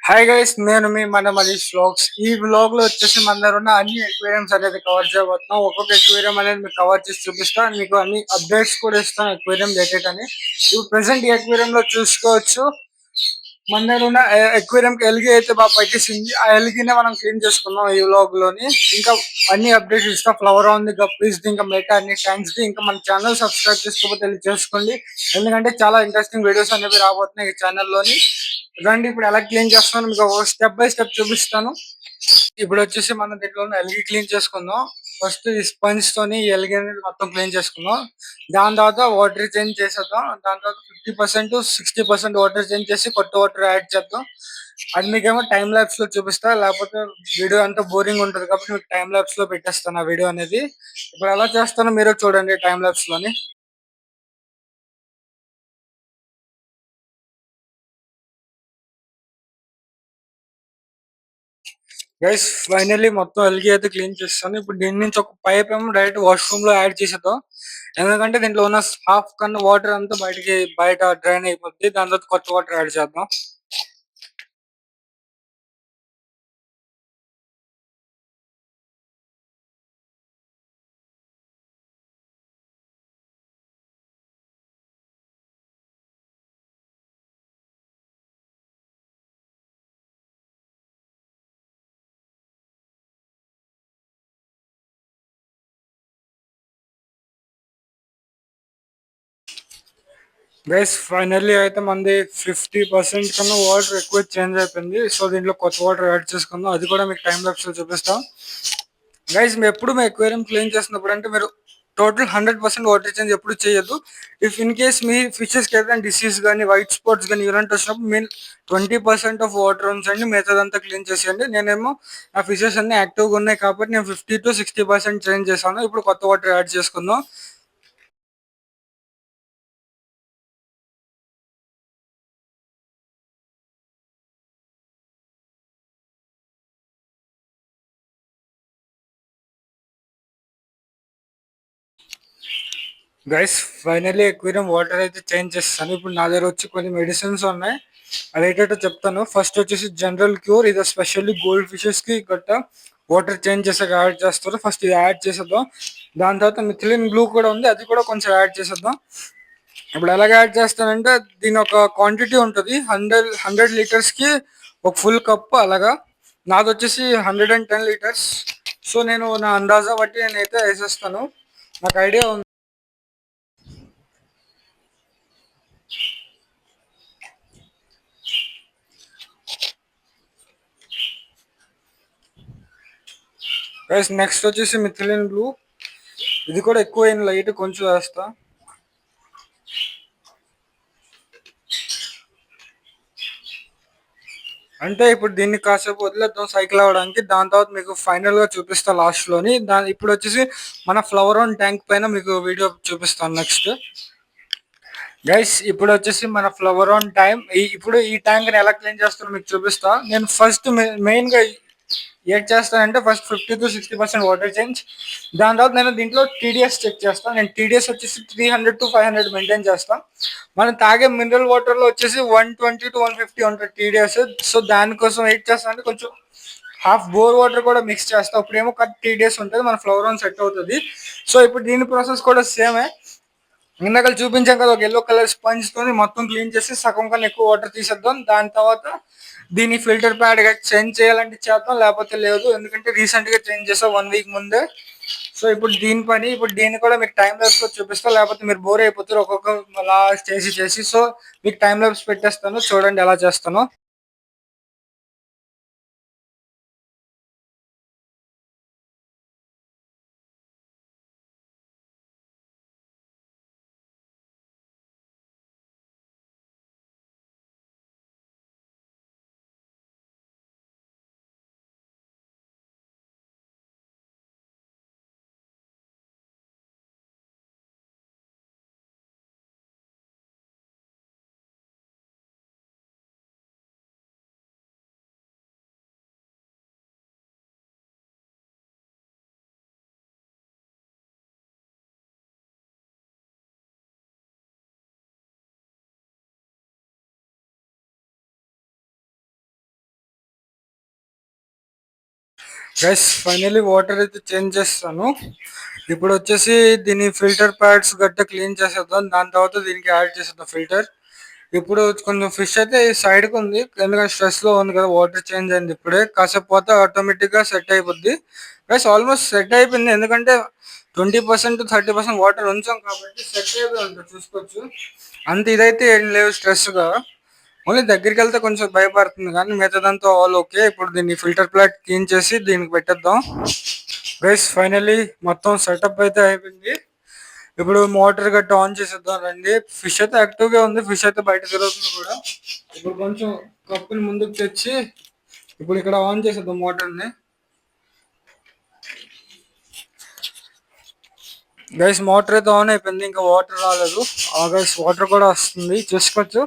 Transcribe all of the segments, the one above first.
Hi guys, నేను మీ మన Manish vlogs. ఈ వ్లాగ్ లో వచ్చేసి మన దగ్గర ఉన్న అన్ని ఎక్వేరియంస్ అనేది కవర్ చేయబోతున్నాం. ఒక్కొక్క ఎక్వేరియం అనేది మీకు కవర్ చేసి చూపిస్తాను. మీకు అన్ని అప్డేట్స్ కూడా ఇస్తాను ఎక్వేరియం రిలేటెడ్ అని. ఇప్పుడు ప్రెసెంట్ ఈ ఎక్వేరియం లో చూసుకోవచ్చు. మన దగ్గర ఉన్న ఎక్వేరియం కి ఎల్గి అయితే బాగా పట్టేసింది. ఆ ఎల్గినే మనం క్లీన్ చేసుకున్నాం ఈ వ్లాగ్ లోని. ఇంకా అన్ని అప్డేట్స్ ఇస్తా. ఫ్లవర్ ఉంది, గప్పీస్ ది, ఇంకా మెటా అన్ని ట్యాంక్స్ ది. ఇంకా మన ఛానల్ సబ్స్క్రైబ్ చేసుకోకపోతే వెళ్ళి చేసుకోండి. ఎందుకంటే చాలా ఇంట్రెస్టింగ్ వీడియోస్ అనేవి రాబోతున్నాయి ఈ ఛానల్ లోని. రండి ఇప్పుడు ఎలా క్లీన్ చేస్తాను మీకు స్టెప్ బై స్టెప్ చూపిస్తాను. ఇప్పుడు వచ్చేసి మనం దీంట్లో ఎల్గి క్లీన్ చేసుకుందాం. ఫస్ట్ ఈ స్పంజ్ తోని ఈ ఎల్గి అనేది మొత్తం క్లీన్ చేసుకుందాం. దాని తర్వాత వాటర్ చేంజ్ చేసేద్దాం. దాని తర్వాత 50% 60% వాటర్ చేంజ్ చేసి కొత్త వాటర్ యాడ్ చేద్దాం. అది మీకేమో టైం ల్యాబ్స్ లో చూపిస్తా, లేకపోతే వీడియో అంతా బోరింగ్ ఉంటుంది కాబట్టి మీకు టైం ల్యాబ్స్ లో పెట్టేస్తాను ఆ వీడియో అనేది. ఇప్పుడు ఎలా చేస్తానో మీరు చూడండి టైం ల్యాబ్స్ లోని. గైస్ ఫైనల్లీ మొత్తం ఎల్గి అయితే క్లీన్ చేస్తాను. ఇప్పుడు దీని నుంచి ఒక పైప్ ఏమో డైరెక్ట్ వాష్రూమ్ లో యాడ్ చేసేద్దాం. ఎందుకంటే దీంట్లో ఉన్న హాఫ్ కన్నా వాటర్ అంతా బయట డ్రైన్ అయిపోద్ది. దాని తర్వాత కొత్త వాటర్ యాడ్ చేద్దాం. గైస్ ఫైనల్లీ అయితే మనది 50% కన్నా వాటర్ ఎక్కువ చేంజ్ అయిపోయింది. సో దీంట్లో కొత్త వాటర్ యాడ్ చేసుకుందాం. అది కూడా మీకు టైం లాప్స్ లో చూపిస్తాం. గైస్ మీరు ఎప్పుడు మీ ఎక్వేరియం క్లీన్ చేసినప్పుడు అంటే మీరు టోటల్ 100% వాటర్ చేంజ్ ఎప్పుడు చేయొద్దు. If in case me fishes కి ఏదైనా డిసీజ్ కానీ వైట్ స్పాట్స్ కానీ ఇలాంటి వచ్చినప్పుడు మీరు 20% ఆఫ్ వాటర్ ఉంచండి, మిగతాదంతా క్లీన్ చేసేయండి. నేనేమో నా ఫిషెస్ అన్ని యాక్టివ్గా ఉన్నాయి కాబట్టి నేను 50 to 60% చేంజ్ చేశాను. ఇప్పుడు కొత్త వాటర్ యాడ్ చేసుకుందాం. గైస్ ఫైనల్లీ ఎక్వేరియం వాటర్ అయితే చేంజ్ చేస్తాను. ఇప్పుడు నా దగ్గర వచ్చి కొన్ని మెడిసిన్స్ ఉన్నాయి, అవి ఏంటంటే చెప్తాను. ఫస్ట్ వచ్చేసి జనరల్ క్యూర్, ఇది స్పెషల్లీ గోల్డ్ ఫిషెస్ కి గట్ట వాటర్ చేంజ్ చేసాక యాడ్ చేస్తారు. ఫస్ట్ ఇది యాడ్ చేసేద్దాం. దాని తర్వాత మిథిలిన్ బ్లూ కూడా ఉంది, అది కూడా కొంచెం యాడ్ చేసేద్దాం. ఇప్పుడు ఎలాగ యాడ్ చేస్తానంటే దీని ఒక క్వాంటిటీ ఉంటుంది. 100 లీటర్స్ కి ఒక ఫుల్ కప్ అలాగా. నాది వచ్చేసి 110 లీటర్స్. సో నేను నా అందాజా బట్టి నేనైతే వేసేస్తాను. నాకు ఐడియా ఉంది. గైస్ నెక్స్ట్ వచ్చేసి మిథిలిన్ బ్లూ, ఇది కూడా ఎక్కువ లైట్ కొంచెం వేస్తా. అంటే ఇప్పుడు దీన్ని కాసేపు వదిలేద్దాం సైకిల్ అవ్వడానికి. దాని తర్వాత మీకు ఫైనల్ గా చూపిస్తా లాస్ట్ లోని. ఇప్పుడు వచ్చేసి మన ఫ్లవర్ ఆన్ ట్యాంక్ పైన మీకు వీడియో చూపిస్తాను నెక్స్ట్. గైస్ ఇప్పుడు వచ్చేసి మన ఫ్లవర్ ఆన్ టైం. ఇప్పుడు ఈ ట్యాంక్ ని ఎలా క్లీన్ చేస్తానో మీకు చూపిస్తా. నేను ఫస్ట్ మెయిన్ గా ఏం చేస్తానంటే ఫస్ట్ 50 to 60% వాటర్ చేంజ్. దాని తర్వాత నేను దీంట్లో టీడీఎస్ చెక్ చేస్తాను. నేను టీడీఎస్ వచ్చేసి 300 to 500 మెయింటైన్ చేస్తాను. మనం తాగే మినరల్ వాటర్ లో వచ్చేసి 120 to 150 ఉంటుంది టీడీఎస్. సో దానికోసం వెయిట్ చేస్తాను అంటే కొంచెం హాఫ్ బోర్ వాటర్ కూడా మిక్స్ చేస్తాం. అప్పుడేమో కరెక్ట్ టీడీఎస్ ఉంటుంది, మన ఫ్లవర్ ఆన్ సెట్ అవుతుంది. సో ఇప్పుడు దీని ప్రాసెస్ కూడా సేమే. ఇందాక చూపించాం కదా, ఒక ఎల్లో కలర్ స్పంజ్ తోని మొత్తం క్లీన్ చేసి సగం కన్నా ఎక్కువ వాటర్ తీసేద్దాం. దాని తర్వాత దీన్ని ఫిల్టర్ ప్యాడ్ గా చేంజ్ చేయాలంటే చేద్దాం, లేకపోతే లేదు. ఎందుకంటే రీసెంట్ గా చేంజ్ చేసాం 1 వీక్ ముందే. సో ఇప్పుడు దీని పని, ఇప్పుడు దీన్ని కూడా మీకు టైం ల్యాబ్స్ లో చూపిస్తా, లేకపోతే మీరు బోర్ అయిపోతారు ఒక్కొక్క అలా చేసి చేసి. సో మీకు టైం ల్యాబ్స్ పెట్టేస్తాను, చూడండి ఎలా చేస్తాను. గైస్ ఫైనల్లీ వాటర్ అయితే చేంజ్ చేస్తాను. ఇప్పుడు వచ్చేసి దీని ఫిల్టర్ ప్యాడ్స్ గట్ట క్లీన్ చేసేద్దాం. దాని తర్వాత దీనికి యాడ్ చేసేద్దాం ఫిల్టర్. ఇప్పుడు కొంచెం ఫిష్ అయితే సైడ్కి ఉంది, ఎందుకంటే స్ట్రెస్లో ఉంది కదా, వాటర్ చేంజ్ అయింది ఇప్పుడే. కాసేపు పోతే ఆటోమేటిక్గా సెట్ అయిపోద్ది. గైస్ ఆల్మోస్ట్ సెట్ అయిపోయింది, ఎందుకంటే 20% 30% వాటర్ ఉంచాం కాబట్టి సెట్ అయిపోయి ఉంటుంది. చూసుకోవచ్చు, అంత ఇదైతే ఏం లేవు స్ట్రెస్గా. ఓన్లీ దగ్గరికి వెళ్తే కొంచెం భయపడుతుంది, కానీ మిగతాదంతా ఆల్ ఓకే. ఇప్పుడు దీన్ని ఫిల్టర్ ప్లాట్ క్లీన్ చేసి దీనికి పెట్టేద్దాం. గైస్ ఫైనల్లీ మొత్తం సెటప్ అయితే అయిపోయింది. ఇప్పుడు మోటార్ గట్ట ఆన్ చేసేద్దాం రండి. ఫిష్ అయితే యాక్టివ్ గా ఉంది, ఫిష్ అయితే బయట తిరుగుతుంది కూడా. ఇప్పుడు కొంచెం కప్పుని ముందుకు తెచ్చి ఇప్పుడు ఇక్కడ ఆన్ చేసేద్దాం మోటార్ ని. గైస్ మోటార్ అయితే ఆన్ అయిపోయింది, ఇంకా వాటర్ రాలేదు. గైస్ వాటర్ కూడా వస్తుంది, చూసుకోవచ్చు.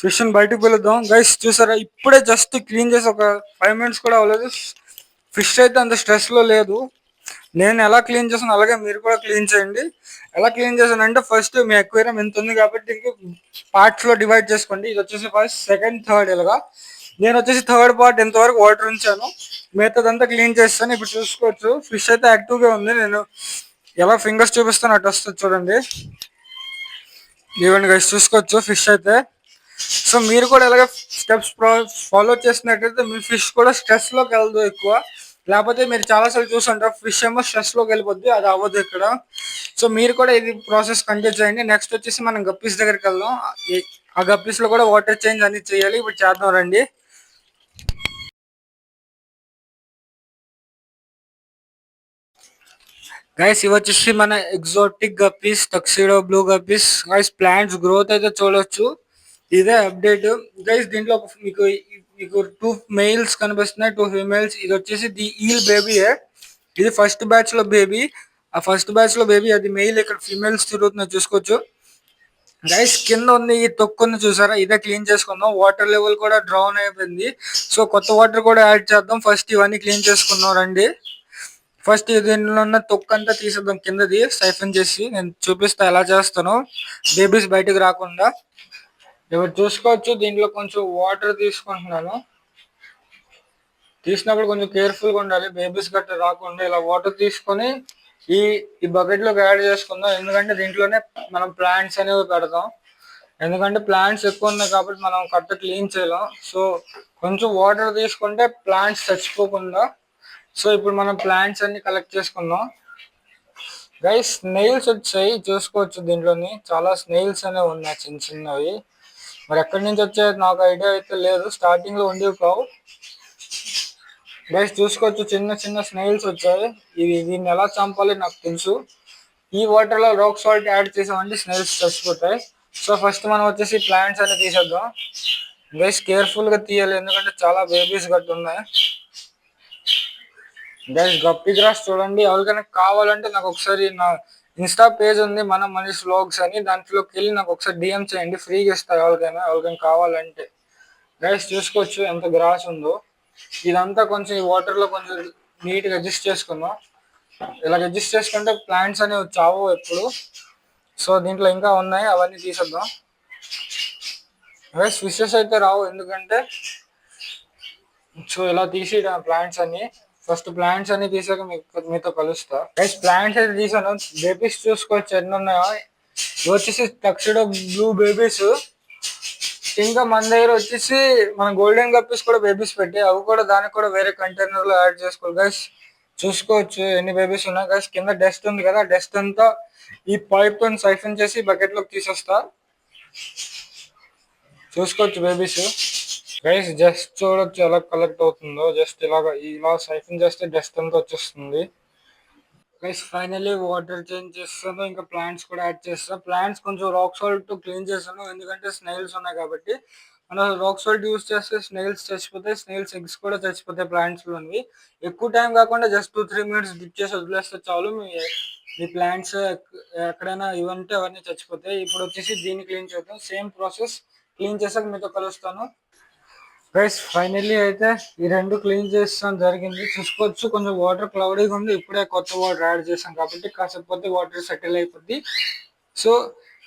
ఫిష్ ని బయటకు పిలుద్దాం. గైస్ చూసారా, ఇప్పుడే జస్ట్ క్లీన్ చేసి ఒక 5 minutes కూడా అవ్వలేదు. ఫిష్ అయితే అంత స్ట్రెస్ లో లేదు. నేను ఎలా క్లీన్ చేసాను అలాగే మీరు కూడా క్లీన్ చేయండి. ఎలా క్లీన్ చేశాను అంటే, ఫస్ట్ మీ అక్వేరియం ఎంత ఉంది కాబట్టి ఇంక పార్ట్స్ లో డివైడ్ చేసుకోండి. ఇది వచ్చేసి ఫస్ట్, సెకండ్, థర్డ్ ఇలాగా. నేను వచ్చేసి థర్డ్ పార్ట్ ఎంతవరకు వాటర్ ఉంచాను, మిగతాదంతా క్లీన్ చేస్తాను. ఇప్పుడు చూసుకోవచ్చు ఫిష్ అయితే యాక్టివ్ గా ఉంది. నేను ఎలా ఫింగర్స్ చూపిస్తాను అటు వస్తుంది చూడండి. ఇవ్వండి గైస్, చూసుకోవచ్చు ఫిష్ అయితే. సో మీరు కూడా ఎలాగ స్టెప్స్ ఫాలో చేసినట్టయితే మీ ఫిష్ కూడా స్ట్రెస్ లోకి వెళ్ళదు ఎక్కువ. లేకపోతే మీరు చాలాసార్లు చూస్తుంటారు ఫిష్ ఏమో స్ట్రెస్ లోకి వెళ్ళిపోద్ది, అది అవ్వదు ఇక్కడ. సో మీరు కూడా ఇది ప్రాసెస్ కంటిన్యూ చేయండి. నెక్స్ట్ వచ్చేసి మనం గప్పీస్ దగ్గరికి వెళ్దాం. ఆ గప్పీస్ లో కూడా వాటర్ చేంజ్ అన్ని చేయాలి. ఇప్పుడు చేద్దాం రండి. గైస్ ఇవి వచ్చేసి మన exotic guppies, tuxedo blue guppies. Guys plants growth అయితే చూడొచ్చు. ఇదే అప్డేట్ గైస్. దీంట్లో మీకు మీకు 2 మేల్స్ కనిపిస్తున్నాయి, 2 ఫీమేల్స్. ఇది వచ్చేసి ది ఈల్ బేబీ. ఇది ఫస్ట్ బ్యాచ్ లో బేబీ. ఆ ఫస్ట్ బ్యాచ్ లో బేబీ అది మెయిల్. ఇక్కడ ఫీమేల్స్ తిరుగుతున్నాయి, చూసుకోవచ్చు. గైస్ కింద ఉంది ఈ తొక్కుంది చూసారా, ఇదే క్లీన్ చేసుకుందాం. వాటర్ లెవెల్ కూడా డ్రౌన్ అయిపోయింది, సో కొత్త వాటర్ కూడా యాడ్ చేద్దాం. ఫస్ట్ ఇవన్నీ క్లీన్ చేసుకుందాం రండి. ఫస్ట్ దీనిలో ఉన్న తొక్కు అంతా తీసేద్దాం, కిందది సైఫన్ చేసి. నేను చూపిస్తా ఎలా చేస్తాను, బేబీస్ బయటకు రాకుండా. ఇప్పుడు చూసుకోవచ్చు, దీంట్లో కొంచెం వాటర్ తీసుకుంటున్నాను. తీసినప్పుడు కొంచెం కేర్ఫుల్గా ఉండాలి, బేబీస్ గట్రా రాకుండా. ఇలా వాటర్ తీసుకొని ఈ ఈ బకెట్లోకి యాడ్ చేసుకుందాం, ఎందుకంటే దీంట్లోనే మనం ప్లాంట్స్ అనేవి పెడతాం. ఎందుకంటే ప్లాంట్స్ ఎక్కువ ఉన్నాయి కాబట్టి మనం కరెక్ట్ క్లీన్ చేయలేం. సో కొంచెం వాటర్ తీసుకుంటే ప్లాంట్స్ చచ్చిపోకుండా. సో ఇప్పుడు మనం ప్లాంట్స్ అన్ని కలెక్ట్ చేసుకుందాం. గైస్ స్నేల్స్ వచ్చాయి, చూసుకోవచ్చు. దీంట్లోని చాలా స్నేల్స్ అనేవి ఉన్నాయి, చిన్న చిన్నవి. మరి ఎక్కడి నుంచి వచ్చాయో నాకు ఐడియా అయితే లేదు, స్టార్టింగ్ లో ఉండేవి కావు. గైస్ చూసుకోవచ్చు, చిన్న చిన్న స్నేల్స్ వచ్చాయి. దీన్ని ఎలా చంపాలి నాకు తెలుసు. ఈ వాటర్ లో రాక్ సాల్ట్ యాడ్ చేసామంటే స్నేల్స్ చచ్చిపోతాయి. సో ఫస్ట్ మనం వచ్చేసి ప్లాంట్స్ అన్ని తీసేద్దాం. గైస్ కేర్ఫుల్ గా తీయాలి, ఎందుకంటే చాలా బేబీస్ గట్టు ఉన్నాయి. గైస్ గప్పి గ్రాస్ చూడండి. ఎవరికైనా కావాలంటే నాకు ఒకసారి నా ఇన్స్టా పేజ్ ఉంది, మన మనీష్ వ్లాగ్స్ అని. దాంట్లోకి వెళ్ళి నాకు ఒకసారి డిఎం చేయండి, ఫ్రీగా ఇస్తాను ఎవరికైనా కావాలంటే. గైస్ చూసుకోవచ్చు ఎంత గ్రాస్ ఉందో. ఇదంతా కొంచెం ఈ వాటర్ లో కొంచెం నీట్ గా అడ్జస్ట్ చేసుకుందాం. ఇలా అడ్జస్ట్ చేసుకుంటే ప్లాంట్స్ అనేవి చావు ఎప్పుడు. సో దీంట్లో ఇంకా ఉన్నాయి, అవన్నీ తీసేద్దాం. గైస్ ఫిషెస్ అయితే రావు, ఎందుకంటే సో ఇలా తీసి ప్లాంట్స్ అన్ని. ఫస్ట్ ప్లాంట్స్ అన్ని తీసాక మీతో కలుస్తా. గైస్ ప్లాంట్స్ అయితే తీసాను, బేబీస్ చూసుకోవచ్చు ఎన్ని ఉన్నాయో. ఇవి వచ్చేసి టక్సిడో బ్లూ బేబీస్. ఇంకా మన దగ్గర వచ్చేసి మన గోల్డెన్ గప్పీస్ కూడా బేబీస్ పెట్టి, అవి కూడా దానికి కూడా వేరే కంటైనర్ లో యాడ్ చేసుకోవాలి. గైస్ చూసుకోవచ్చు ఎన్ని బేబీస్ ఉన్నాయి. గైస్ కింద డస్ట్ ఉంది కదా, డస్ట్ అంతా ఈ పైప్ తో సైఫన్ చేసి బకెట్ లోకి తీసేస్తా. చూసుకోవచ్చు బేబీస్. గైస్ జస్ట్ చూడొచ్చు ఎలా కలెక్ట్ అవుతుందో. జస్ట్ ఇలా సైఫన్ చేస్తే డస్ట్ అంతా వచ్చేస్తుంది. గైస్ ఫైనల్లీ వాటర్ చేంజ్ చేస్తాను, ఇంకా ప్లాంట్స్ కూడా యాడ్ చేస్తాను. ప్లాంట్స్ కొంచెం రాక్ సాల్ట్ క్లీన్ చేస్తాను, ఎందుకంటే స్నేల్స్ ఉన్నాయి కాబట్టి. మనం రాక్ సాల్ట్ యూస్ చేస్తే స్నేల్స్ చచ్చిపోతాయి, స్నేల్స్ ఎగ్స్ కూడా చచ్చిపోతాయి ప్లాంట్స్ లోనివి. ఎక్కువ టైం కాకుండా జస్ట్ 2-3 minutes డిప్ చేసి వదిలేస్తే చాలు. మీ ప్లాంట్స్ ఎక్కడైనా ఇవంటే అవన్నీ చచ్చిపోతాయి. ఇప్పుడు వచ్చేసి దీన్ని క్లీన్ చేద్దాం, సేమ్ ప్రాసెస్. క్లీన్ చేసాక మీతో కలుస్తాను. గైస్ ఫైనల్లీ అయితే ఈ రెండు క్లీన్ చేస్తాం జరిగింది. చూసుకోవచ్చు కొంచెం వాటర్ క్లౌడీగా ఉంది, ఇప్పుడే కొత్త వాటర్ యాడ్ చేసాం కాబట్టి కాసేపు వాటర్ సెటిల్ అయిపోద్ది. సో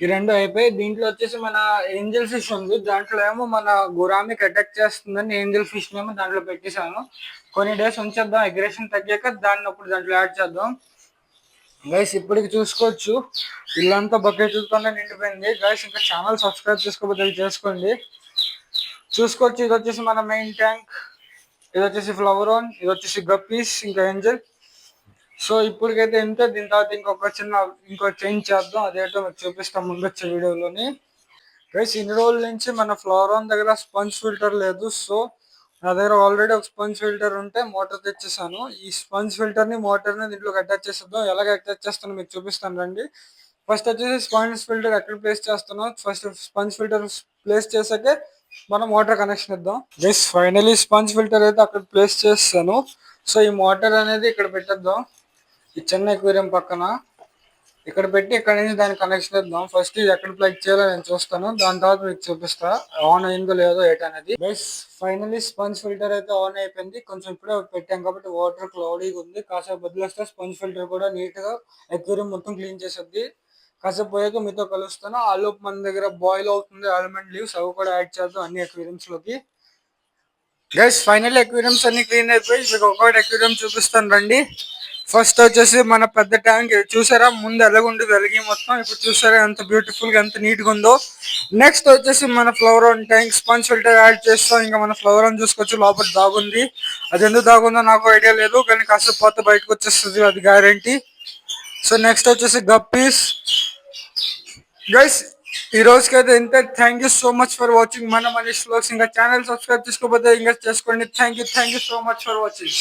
ఈ రెండు అయిపోయి దీంట్లో వచ్చేసి మన ఏంజల్ ఫిష్ ఉంది. దాంట్లో ఏమో మన గురామికి అటాక్ చేస్తుందని ఏంజల్ ఫిష్ ఏమో దాంట్లో పెట్టేశాను. కొన్ని డేస్ ఉంచేద్దాం, అగ్రెషన్ తగ్గాక దాన్ని అప్పుడు దాంట్లో యాడ్ చేద్దాం. గైస్ ఇప్పటికి చూసుకోవచ్చు ఇల్లంతా బకెట్లతోనే నిండిపోయింది. గైస్ ఇంకా ఛానల్ సబ్స్క్రైబ్ చేసుకోకపోతే చేసుకోండి. చూసుకోవచ్చు ఇది వచ్చేసి మన మెయిన్ ట్యాంక్, ఇది వచ్చేసి ఫ్లవరాన్, ఇది వచ్చేసి గప్పీస్, ఇంకా ఏంజల్. సో ఇప్పటికైతే ఎంత, దీని తర్వాత ఇంకో చేంజ్ చేద్దాం, అదేంటో మీకు చూపిస్తాం ముందు వచ్చే వీడియోలోని. గైస్ ఇన్ని రోజుల నుంచి మన ఫ్లోరాన్ దగ్గర స్పంజ్ ఫిల్టర్ లేదు. సో నా దగ్గర ఆల్రెడీ ఒక స్పంజ్ ఫిల్టర్ ఉంటే మోటార్ తెచ్చేసాను. ఈ స్పంజ్ ఫిల్టర్ ని మోటార్ ని దీంట్లోకి అటాచ్ చేసేద్దాం. ఎలాగ అటాచ్ చేస్తానో మీకు చూపిస్తాను రండి. ఫస్ట్ వచ్చేసి స్పంజ్ ఫిల్టర్ ఎక్కడ ప్లేస్ చేస్తున్నాం, ఫస్ట్ స్పంజ్ ఫిల్టర్ ప్లేస్ చేసాకే మనం మోటార్ కనెక్షన్ ఇద్దాం. గైస్ ఫైనలీ స్పంజ్ ఫిల్టర్ అయితే అక్కడ ప్లేస్ చేస్తాను. సో ఈ మోటార్ అనేది ఇక్కడ పెట్టేద్దాం, ఈ చిన్న ఎక్వేరియం పక్కన ఇక్కడ పెట్టి ఇక్కడ నుంచి దానికి కనెక్షన్ ఇద్దాం. ఫస్ట్ ఇది ఎక్కడ ప్లగ్ చేయాలో నేను చూస్తాను, దాని తర్వాత మీకు చూపిస్తా ఆన్ అయిందో లేదో ఏంటనేది. గైస్ ఫైనలీ స్పంజ్ ఫిల్టర్ అయితే ఆన్ అయిపోయింది. కొంచెం ఇప్పుడే పెట్టాం కాబట్టి వాటర్ క్లౌడీగా ఉంది. కాసేపు వదిలేస్తే స్పంజ్ ఫిల్టర్ కూడా నీట్ గా ఎక్వేరియం మొత్తం క్లీన్ చేసేది. కాసేపు పోయాక మీతో కలుస్తాను. ఆ లోపు మన దగ్గర బాయిల్ అవుతుంది ఆల్మండ్ లీవ్స్, అవి కూడా యాడ్ చేద్దాం అన్ని ఎక్వేరియంస్ లోకి. గైస్ ఫైనల్ ఎక్వేరియంస్ అన్ని క్లీన్ అయిపోయి మీకు ఒక్కొక్కటి ఎక్వేరియం చూపిస్తాను రండి. ఫస్ట్ వచ్చేసి మన పెద్ద ట్యాంక్ చూసారా, ముందు ఎలాగుండి వెలిగి మొత్తం, ఇప్పుడు చూసారా ఎంత బ్యూటిఫుల్ గా ఎంత నీట్ గా ఉందో. నెక్స్ట్ వచ్చేసి మన ఫ్లవరాన్ ట్యాంక్ స్పంజ్ ఫిల్టర్ యాడ్ చేస్తాం. ఇంకా మన ఫ్లవరాన్ చూసుకోవచ్చు లోపల దాగుంది. అది ఎందుకు దాగుందో నాకు ఐడియా లేదు, కానీ కాసేపు పోతే బయటకు వచ్చేస్తుంది, అది గ్యారంటీ. సో నెక్స్ట్ వచ్చేసి గప్పీస్. గైస్ ఈ రోజుకైతే ఇంతే. Thank you so much for watching మన మనీష్ వ్లాగ్స్. ఇంకా ఛానల్ సబ్స్క్రైబ్ చేసుకోకపోతే ఇంకా చేసుకోండి. Thank you so much for watching.